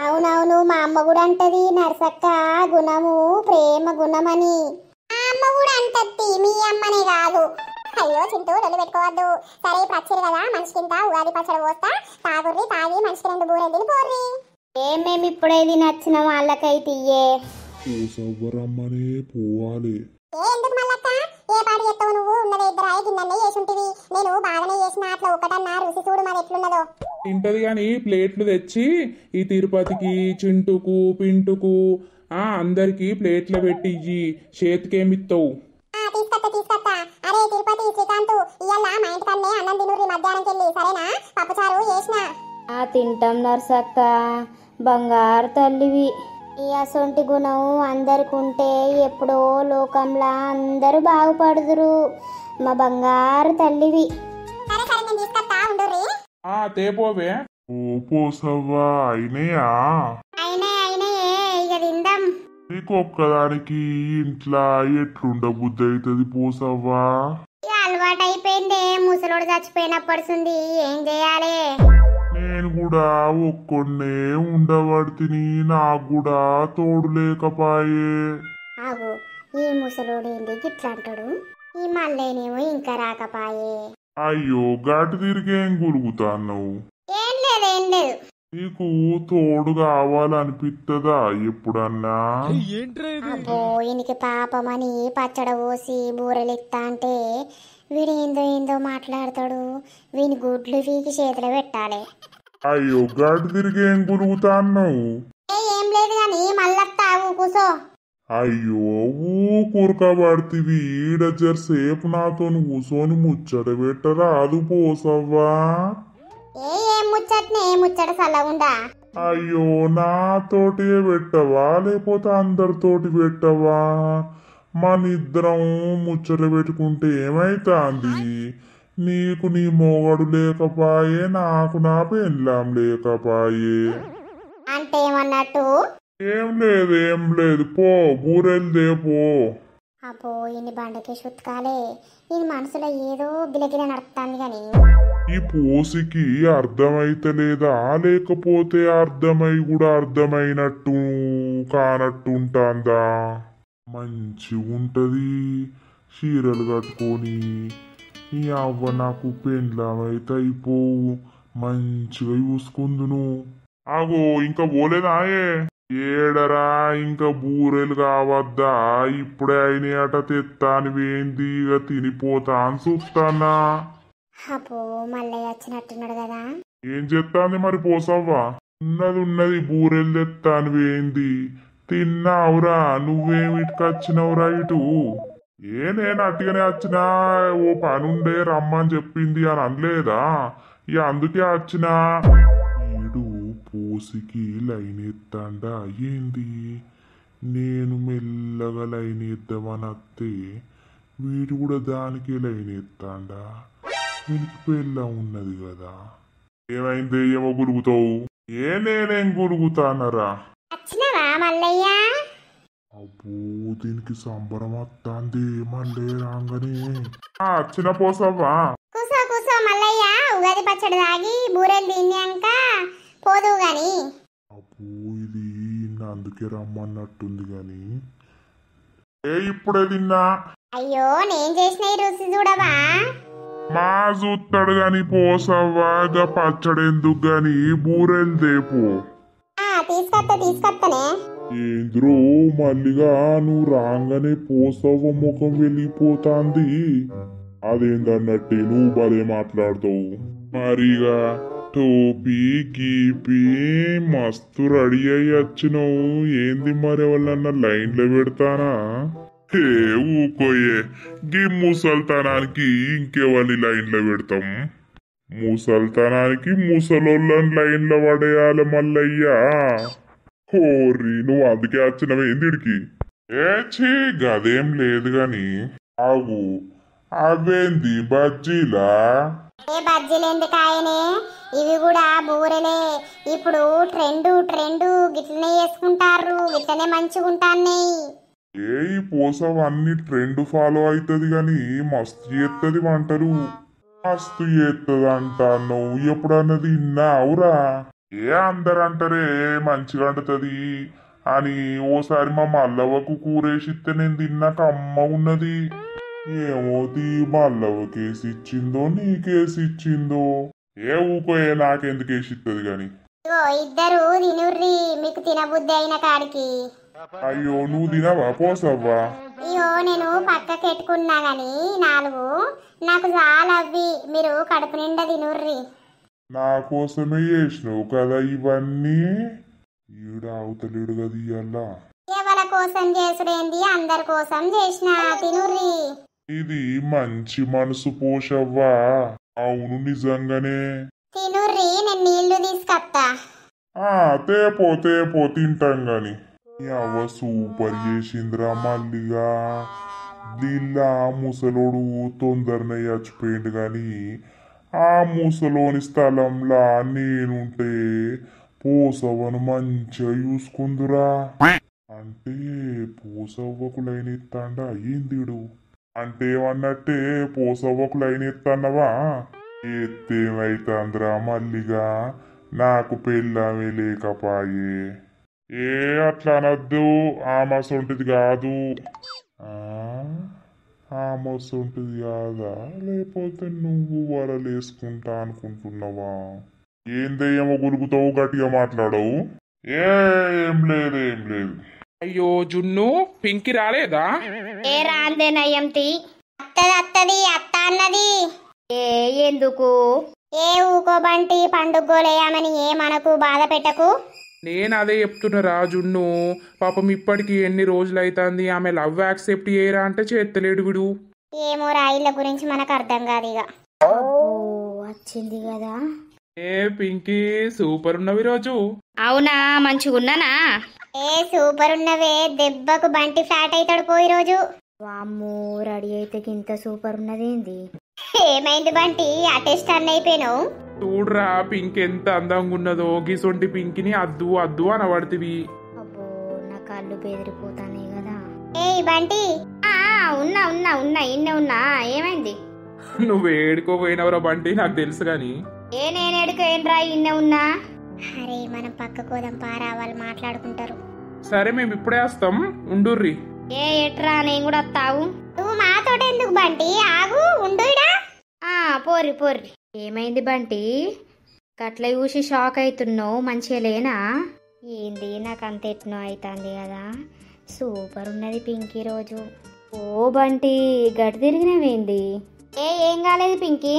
అవునవును, మా అమ్మ కూడా అంటది నర్సక్క గుణము ప్రేమ గుణమని. మా అమ్మ కూడా అంటది, మీ అమ్మనే కాదు. అయ్యో చింటూ రొల్లు పెట్టుకోవద్దు. సరే ఇప్పుడు వచ్చారు కదా, మనిషికింత ఉగాది పచ్చడి పోస్తా, తాగుర్రి, తాగి మనిషికి 2 బూరెలు తిని పోర్రి. మేము ఇప్పుడేది నచ్చిన వాళ్ళకైతే పోసవ్వరమ్మనే పోవాలి. ఎందుకు మల్లక్క? ఏ పాడు చెప్తావు నువ్వు? ఉన్నది 2 రాయి గిన్నెలే చేసుంటివి. నేను బాగానే చేసిన, అట్లా ఒకటన్నా రుచి చూడు మరి ఎట్లున్నదో. తింటది కానీ ప్లేట్లు తెచ్చి ఈ తిరుపతికి, చింటుకు, పింటుకు అందరికి ప్లేట్లు పెట్టి చేతికేమిస్తావు? తీసుకొస్తా. అరే తిరుపతి, శ్రీకాంత్, ఇయ్యాల మా ఇంటికన్నే అన్నం తినుర్రి మధ్యాహ్నంకి వెళ్ళి, సరేనా? పప్పుచారు చేసిన. తింటాం నర్సక్క, బంగారు తల్లివి. ఈ అసొంటి గుణం అందరికి ఉంటే ఎప్పుడో లోకంలా అందరూ బాగుపడుదురు. మా బంగారు తల్లివి. సరే నేను తీసుకొస్తా, ఉండుర్రి. తేపోవే. ఓ పోసవ్వా, అయినయా? అయినే ఇక తిందాం. నీకు ఒక్కదానికి ఇంట్లో ఎట్లుండ బుద్ధి అవుతుంది పోసవ్వా? ఇక అలవాటు అయిపోయింది, ముసలోడు చచ్చిపోయినప్పటిసింది, ఏం చేయాలి? నేను కూడా ఒక్కొన్నే ఉండబడితిని, నాకు కూడా తోడు లేకపాయే. ఆగు, ఈ ముసలోడు ఏంటి గిట్లా అంటాడు? ఈ మళ్ళేనేమో ఇంకా రాకపాయే. అయ్యో గాటి తిరిగేం గురుగుతాన్నావు? ఏం లేదు. నీకు తోడు కావాలనిపిస్తుందా ఎప్పుడన్నా? అబ్బో, ఈయనకి పాపమని పచ్చడ పోసి బూరెలు ఇస్తా అంటే వీడు ఏందో మాట్లాడతాడు. వీని గుడ్లు వీకి చేతిలో పెట్టాలి. అయ్యో గాటి తిరిగేం గురుగుతాన్నావు? ఏం లేదు గాని మళ్ళత్తా, కూసో. అయ్యో ఊరుకబడితివి, ఈడ జరసేపు నాతో కూసోని ముచ్చట పెట్టరా అది పోసవ్వా? ఏం ముచ్చట సల్లగుండా? అయ్యో నాతోటి పెట్టవా లేకపోతే అందరితోటి పెట్టవా? మనిద్దరం ముచ్చట పెట్టుకుంటే ఏమైతాంది? నీకు నీ మొగడు లేకపాయే, నాకు నా పెళ్ళాం లేకపాయే. అంటే ఏమన్నట్టు? ఏం లేదు పో, బూరెల్దే పో. అబ్బో, ఇన్ని బండకి సుత్కాలే. ఈ మనసులో ఏదో గిలగిల నడుపుతాంది గాని ఈ పోసికి అర్థమైతలేదా లేకపోతే అర్థమై కూడా అర్థమైనట్టు కానట్టుంటాందా? మంచి ఉంటది చీరలు కట్టుకొని, ఈ అవ్వ నాకు పెండ్లామైతే అయిపోవు, మంచిగా చూసుకుందును. ఆగో ఇంకా పోలేదాయే? ఏడరా ఇంకా బూరెలు కావద్దా? ఇప్పుడే అయినాయట తెత్తానివేంది? ఇక తినిపోతా అని చూస్తానా. అబ్బో, మళ్ళీ వచ్చినట్టున్నాడు కదా. ఏం చెప్తాంది మరి పోసవ్వా? ఉన్నది బూరెలు తెత్తానివేంది? తిన్నావురా? నువ్వేమిటికొచ్చినవురా ఇటు? నేను అట్టుగానే వచ్చినా, ఓ పనుండే రమ్మని చెప్పింది అని అనలేదా? ఇక అందుకే వచ్చినా. ఈడు పోసికి లైన్ ఎత్తాండా ఏంది? నేను మెల్లగా లైన్ ఎద్దామని వస్తే వీడు కూడా దానికి లైన్ ఎత్తాండా. వీనికి పెళ్ళ ఉన్నది కదా. ఏమైంది? ఏమో గురుగుతావు? నేనేం గురుగుతానరా? వచ్చినవా మల్లయ్య? అబ్బో, దీనికి సంబరం వస్తాంది మళ్ళీ రాగానే. వచ్చిన పోసవ్వా? కూసో మల్లయ్య, ఉగాది పచ్చడి తాగి బూరెలు తిన్నాక పోదు గాని. అబ్బో, ఇది అందుకే రమ్మన్నట్టుంది గాని ఇప్పుడే తిన్నా. అయ్యో, నేను చేసిన ఈ రుచి చూడవా? మా చూస్తాడు గాని పోసవ్వా, పచ్చడి ఎందుకు గాని బూరెలు దేపు. తీసుకొస్తానే. ఏంద్రో మల్లిగా నువ్వు రాగానే పోసవ్వ ముఖం వెళ్ళిపోతాంది. అదేందన్నట్టే నువ్వు భలే మాట్లాడతావు. మరిగా టోపీ గీపీ మస్తు రెడీ అయ్యి వచ్చినావు. ఏంది మరి వాళ్ళన్న లైన్లో పెడతానా? హే ఊకోయే గీ ముసల్తనానికి ఇంకెవరిని లైన్లో పెడతాం. ముసల్తనానికి ముసలోళ్ళని లైన్లో పడేయాలి మల్లయ్యా. హోర్రి నువ్వు అందుకే వచ్చినవేందిడికి? ఏచి గదేం లేదు గాని ఆగు, అవేంది బజ్జీలా? ఏ బజ్జీలు ఎందుకాయనే, ఇవి కూడా బూరెలే. ఇప్పుడు ట్రెండు గిట్లనే వేసుకుంటారు, గిట్లనే మంచిగా ఉంటాయి. ఏ ఈ పోసవ అన్ని ట్రెండ్ ఫాలో అవుతుంది గాని మస్తు చేస్తుంది వంటలు. మస్తు చేస్తుంది అంటాను, ఎప్పుడన్నది ఇన్నావురా? ఏ అందరు అంటారే మంచిగా అంటుతుంది అని. ఓసారి మా మల్లవ్వకు కూరేసిస్తే నేను తిన్నాక అమ్మ ఉన్నది. ఏమోది మల్లవ్వకేసి ఇచ్చిందో నీకేసి ఇచ్చిందో. ఏ ఊకోయే నాకెందుకు వేసి ఇస్తుంది గాని. ఇగో ఇద్దరు తినుర్రి, మీకు తినబుద్ధి అయిన కాడికి. అయ్యో నువ్వు తినవా పోసవ్వా? ఇగో నేను పక్కకి పెట్టుకున్నా గాని 4 నాకు చాలా అవి, మీరు కడుపు నిండా తినుర్రి. నా కోసమే చేసినావు కదా ఇవన్నీ. ఈడ అవతలేడు కదా ఇయ్యాల. ఎవరి కోసం చేసుడేంది, అందరి కోసం చేసిన, తినుర్రి. ఇది మంచి మనసు పోషవ్వా. అవును నిజంగానే. తినుర్రి, నేను నీళ్లు తీసుకొస్తా. తేపో తింటాం గాని. ఈ అవ్వ సూపర్ చేసిందిరా మల్లిగా. దీల్లా ముసలోడు తొందరనే చచ్చిపోయిండు గాని ఆ ముసలోని స్థలంలా నేనుంటే పోసవ్వను మంచిగా చూసుకుందురా. అంటే పోసవ్వకు లైన్ ఎత్తాండా ఏందిడు? అంటే ఏమన్నట్టే పోసవ్వకు లైన్ ఎత్తన్నవా? ఎత్తేమైతాందిరా మల్లిగా, నాకు పెళ్ళామే లేకపాయే. ఏ అట్లా అనద్దు, ఆమసొంటిది కాదు. ఆమసొంటిది కాదా? లేకపోతే నువ్వు వరలేసుకుంటా అనుకుంటున్నావా? ఏం దెయ్యమో గురుగుతావు, గట్టిగా మాట్లాడవు. ఏం లేదు. అయ్యో జున్ను, పింకి రాలేదా? ఏ రాందేనయ్యంతి. అత్తది అత్త అన్నది. ఏ ఎందుకు? ఏ ఊకో బంటి, పండుగోలేయమని ఏమనకు, బాధ పెట్టకు. నేను అదే చెప్తున్నా జున్ను. పాపం ఇప్పటికి ఎన్ని రోజులు అవుతుంది, ఆమె లవ్ యాక్సెప్ట్ చేయరా అంటే చేత్తలేడు విడు. ఏమో రాయిళ్ళ గురించి మనకు అర్థం కాదు ఇక. వచ్చింది కదా. ఏ పింకి సూపర్ ఉన్నవి రోజు. అవునా, మంచిగున్నానా? ఏ సూపర్ ఉన్నవే, దెబ్బకు బంటి ఫ్లాట్ అవుతాడు పోయి రోజు. వామ్మో, రెడీ అయితే ఇంత సూపర్ ఉన్నదేంది? ఏమైంది బంటి, అటెస్ట్ అన్న అయిపోయినావు? చూడరా పింక్ ఎంత అందంగా ఉన్నదో. గిసొంటి పింకిని అద్దు అనబడుతుంది. అబ్బో, నా కళ్ళు బెదిరిపోతానే కదా. ఏ బంటి, ఉన్నా ఇన్నే ఏమైంది? నువ్వు ఏడుకోపోయినవరా బంటి, నాకు తెలుసు గాని. నేను ఎడుకేనరా, ఇన్నే ఉన్నా. అరే మనం పక్క కోదాం పారా, వాళ్ళు మాట్లాడుకుంటారు. సరే మేము ఇప్పుడే వస్తాం, ఉండుర్రి. ఎట్రా, నేను కూడా వస్తావు. నువ్వు మాతోట ఎందుకు బంటి, ఆగు ఉండుడా. పోర్రి. ఏమైంది బంటి, గట్ల చూసి షాక్ అవుతున్నావు? మంచిగా లేనా? ఏంది, నాకు అంత ఎట్నో అవుతుంది కదా. సూపర్ ఉన్నది పింకీ రోజు. ఓ బంటి, గట్టి తిరిగినవేంది? ఏం కాలేదు పింకీ,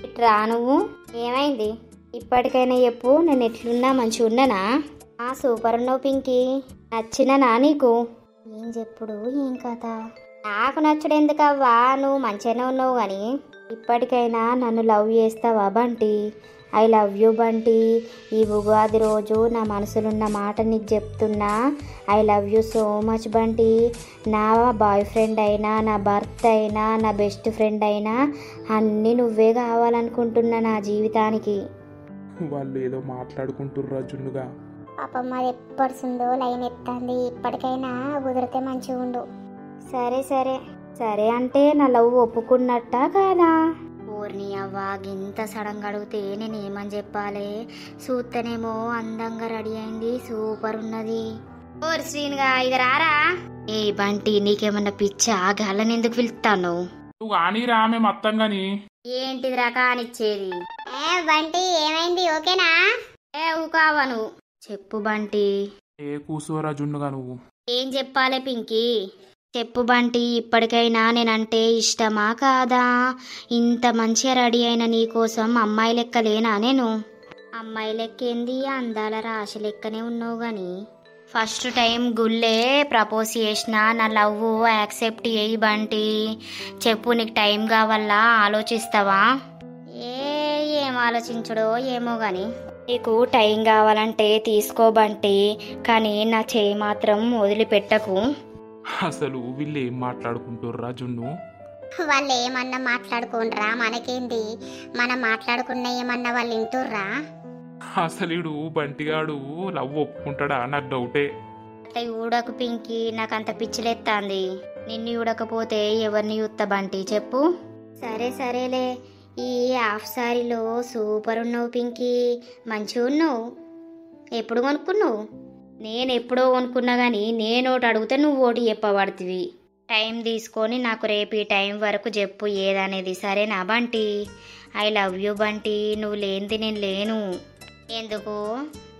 ఇట్రా నువ్వు. ఏమైంది ఇప్పటికైనా చెప్పు, నేను ఎట్లున్నా మంచిగా ఉన్నానా? సూపర్ ఉన్నావు పింకీ, నచ్చినా నీకు? ఏం చెప్పుడు, ఏం కథ? నాకు నచ్చడు ఎందుకవ్వా, నువ్వు మంచిగానే ఉన్నావు కానీ ఇప్పటికైనా నన్ను లవ్ చేస్తావా Bunty? I love you Bunty. ఈ ఉగాది రోజు నా మనసులున్న మాట నీకు చెప్తున్నా. I love you so much Bunty. నా బాయ్ ఫ్రెండ్ అయినా, నా భర్త అయినా, నా బెస్ట్ ఫ్రెండ్ అయినా అన్నీ నువ్వే కావాలనుకుంటున్నా నా జీవితానికి. వాళ్ళు ఏదో మాట్లాడుకుంటుర్రా జున్నుగా. పాపం అది ఎప్పటిసిందో లైన్ ఎత్తంది, ఇప్పటికైనా కుదిరితే మంచిగా ఉండు. సరే అంటే నా లవ్ ఒప్పుకున్నట్ట కాదా? ఊరిని అవ్వా, గింత సడన్గా అడిగితే నేనేమని చెప్పాలి? చూస్తేనేమో అందంగా రెడీ అయింది, సూపర్ ఉన్నది. ఓర్ శ్రీనుగా, ఇక రారా. ఏ బంటి, నీకేమన్నా పిచ్చా? గాలని ఎందుకు పిలుస్తాను? నువ్వు కానీరా, మేము అత్తం గాని. ఏంటిది రకానిచ్చేది? బంటి ఏమైంది, ఓకేనా? ఊకావను చెప్పు బంటి. కూసోరా జున్నుగా నువ్వు. ఏం చెప్పాలి పింకీ? చెప్పు బంటి, ఇప్పటికైనా నేనంటే ఇష్టమా కాదా? ఇంత మంచిగా రెడీ అయిన నీకోసం అమ్మాయి లెక్క లేనా నేను? అమ్మాయి లెక్కేంది, అందాల రాశి లెక్కనే ఉన్నావు గాని ఫస్ట్ టైం గుళ్ళే ప్రపోజ్ చేసిన నా లవ్ యాక్సెప్ట్ చేయి బంటి. చెప్పు, నీకు టైం కావాలా? ఆలోచిస్తావా? ఏం ఆలోచించడో ఏమో గాని నీకు టైం కావాలంటే తీసుకో బంటి, కానీ నా చేయి మాత్రం వదిలిపెట్టకు. అసలు వీళ్ళు ఏం మాట్లాడుకుంటుర్రా జున్ను? వాళ్ళు ఏమన్నా మాట్లాడుకోనరా, మనకేంది? మనం మాట్లాడుకున్న ఏమన్నా వాళ్ళు వింటుర్రా? అసలు ఈడు బంటిగాడు లవ్ ఒప్పుకుంటాడా? నాకు డౌటే. అట్లా ఊడకు పింకి, నాకంత పిచ్చిలేత్తాంది. నిన్ను ఊడకపోతే ఎవరిని చూస్తా బంటి చెప్పు. సరేలే, ఈ హాఫ్ సారీలో సూపర్ ఉన్నావు పింకి, మంచిగా ఉన్నావు. ఎప్పుడు కొనుక్కున్నావు? నేను ఎప్పుడో కొనుక్కున్నా కానీ నేను ఒకటి అడిగితే నువ్వు ఒకటి చెప్పబడుతుంది. టైం తీసుకొని నాకు రేపు ఈ టైం వరకు చెప్పు ఏదనేది, సరేనా Bunty? I love you Bunty, నువ్వు లేనిది నేను లేను. ఎందుకు?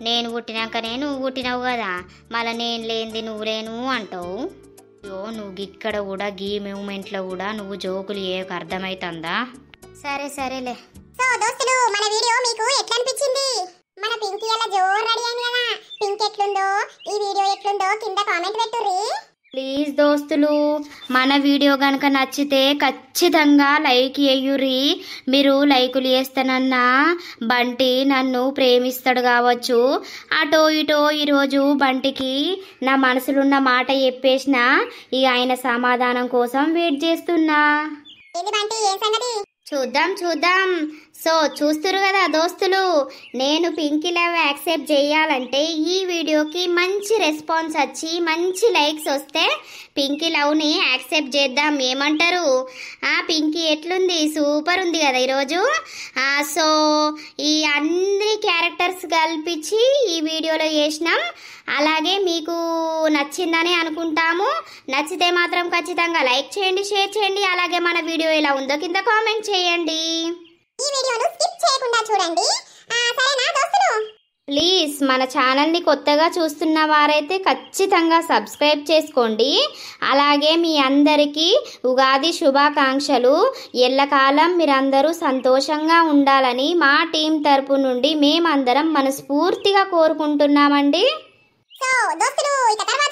నేను పుట్టినాకనే నువ్వు పుట్టినావు కదా, మళ్ళీ నేను లేనిది నువ్వు లేను అంటావు. అయ్యో, నువ్వు ఇక్కడ కూడా గీ మూమెంట్లో కూడా నువ్వు జోకులు ఏక అర్థమవుతుందా? సరేలే. సో దోస్తులు, మన వీడియో మీకు ఎట్లా అనిపించింది? మన పింకీ అలా జోరు రెడీ అయింది కదా. పింక్ ఎట్లుందో, ఈ వీడియో ఎట్లుందో కింద కామెంట్ పెట్టుర్రి. ప్లీజ్ దోస్తులు, మన వీడియో కనుక నచ్చితే ఖచ్చితంగా లైక్ చేయుర్రి. మీరు లైకులు చేస్తానన్నా బంటి నన్ను ప్రేమిస్తాడు కావచ్చు. అటో ఇటో ఈరోజు బంటికి నా మనసులున్న మాట చెప్పేసిన, ఇక ఆయన సమాధానం కోసం వెయిట్ చేస్తున్నా. ఏంది బంటి, ఏం సంగతి? చూద్దాం. సో చూస్తురు కదా దోస్తులు, నేను పింకీ లవ్ యాక్సెప్ట్ చేయాలంటే ఈ వీడియోకి మంచి రెస్పాన్స్ వచ్చి మంచి లైక్స్ వస్తే పింకీ లవ్ని యాక్సెప్ట్ చేద్దాం. ఏమంటారు? పింకీ ఎట్లుంది? సూపర్ ఉంది కదా ఈరోజు. సో ఈ అన్ని క్యారెక్టర్స్ కల్పించి ఈ వీడియోలో చేసినాం. అలాగే మీకు నచ్చిందని అనుకుంటాము. నచ్చితే మాత్రం ఖచ్చితంగా లైక్ చేయండి, షేర్ చేయండి. అలాగే మన వీడియో ఎలా ఉందో కింద కామెంట్ చేయండి. ఈ వీడియోను స్కిప్ చేయకుండా చూడండి, సరేనా దోస్తులు? ప్లీజ్ మన ఛానల్ని కొత్తగా చూస్తున్న వారైతే ఖచ్చితంగా సబ్స్క్రైబ్ చేసుకోండి. అలాగే మీ అందరికీ ఉగాది శుభాకాంక్షలు. ఎల్లకాలం మీరందరూ సంతోషంగా ఉండాలని మా టీం తరపు నుండి మేమందరం మనస్ఫూర్తిగా కోరుకుంటున్నామండి. సో దోస్తులు, ఇక తర్వాత